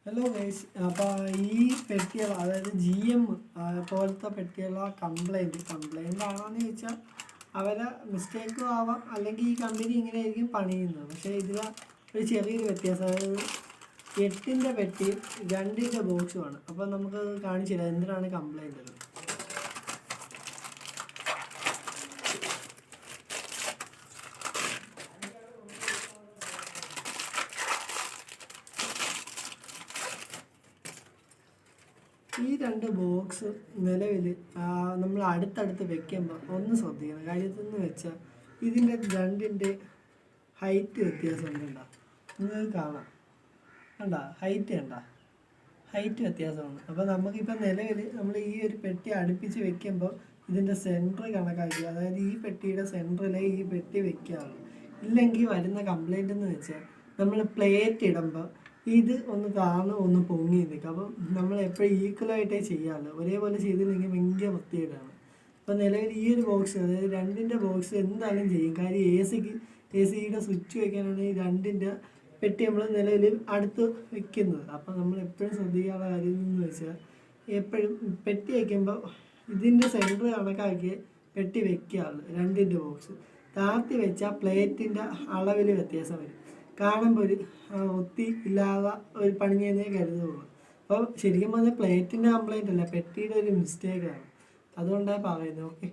Hello guys, അപ്പോൾ ഈ പെട്ടികൾ അതായത് GM പോലത്തെ പെട്ടികളുടെ കംപ്ലൈൻ്റ് ആണോയെന്ന് ചോദിച്ചാൽ അവരെ മിസ്റ്റേക്കും ആവാം, അല്ലെങ്കിൽ ഈ കമ്പനി ഇങ്ങനെ ആയിരിക്കും പണിയുന്നത്. പക്ഷേ ഇതിൽ ഒരു ചെറിയൊരു വ്യത്യാസം, അതായത് 8-ൻ്റെ പെട്ടി 2-ൻ്റെ ബോക്സുമാണ്. അപ്പോൾ നമുക്ക് കാണിച്ചു തരാം എന്തിനാണ് കംപ്ലൈൻ്റ് എന്ന്. ഈ 2 ബോക്സ് നിലവിൽ നമ്മൾ അടുത്തടുത്ത് വെക്കുമ്പോൾ ഒന്ന് ശ്രദ്ധിക്കണം. കാര്യത്തെന്ന് വെച്ചാൽ ഇതിൻ്റെ 2-ൻ്റെ ഹൈറ്റ് വ്യത്യാസമുണ്ട്. നിങ്ങൾക്ക് കാണാം, കണ്ട ഹൈറ്റ് വ്യത്യാസമാണ്. അപ്പോൾ നമുക്കിപ്പോൾ നിലവിൽ നമ്മൾ ഈ ഒരു പെട്ടി അടുപ്പിച്ച് വെക്കുമ്പോൾ ഇതിൻ്റെ സെൻറ്റർ കണക്കാക്കി, അതായത് ഈ പെട്ടിയുടെ സെൻറ്ററിലെ ഈ പെട്ടി വെക്കുകയാണ്. ഇല്ലെങ്കിൽ വരുന്ന കംപ്ലൈൻ്റ് എന്ന് വെച്ചാൽ നമ്മൾ പ്ലേറ്റ് ഇടുമ്പോൾ ഇത് ഒന്ന് താഴ്ന്ന് ഒന്ന് പൊങ്ങി നിൽക്കും. അപ്പം നമ്മൾ എപ്പോഴും ഈക്വലായിട്ടേ ചെയ്യാമല്ലോ, ഒരേപോലെ ചെയ്തില്ലെങ്കിൽ ഭയങ്കര വൃത്തികേടാണ്. അപ്പോൾ നിലവിൽ ഈ ഒരു ബോക്സ്, അതായത് 2-ൻ്റെ ബോക്സ് എന്തായാലും ചെയ്യും. കാര്യം AC-യുടെ സ്വിച്ച് വയ്ക്കാനാണ് ഈ 2-ൻ്റെ പെട്ടി നമ്മൾ നിലവിൽ അടുത്ത് വെക്കുന്നത്. അപ്പോൾ നമ്മൾ എപ്പോഴും ശ്രദ്ധിക്കാനുള്ള കാര്യം എന്ന് വെച്ചാൽ എപ്പോഴും പെട്ടി വയ്ക്കുമ്പോൾ ഇതിൻ്റെ സെൻറ്റർ കണക്കാക്കി പെട്ടി വെക്കുകയാണ്. 2-ൻ്റെ ബോക്സ് താഴ്ത്തി വെച്ചാൽ പ്ലേറ്റിൻ്റെ അളവിൽ വ്യത്യാസം വരും. കാണുമ്പോൾ ഒരു ഒത്തി ഇല്ലാതെ ഒരു പണിഞ്ഞേ കരുതുള്ളൂ. അപ്പോൾ ശരിക്കും പറഞ്ഞാൽ പ്ലേറ്റിൻ്റെ കംപ്ലൈൻ്റ് അല്ല, പെട്ടിയുടെ ഒരു മിസ്റ്റേക്കാണ്. അതുകൊണ്ടാണ് പറയുന്നത്. ഓക്കെ.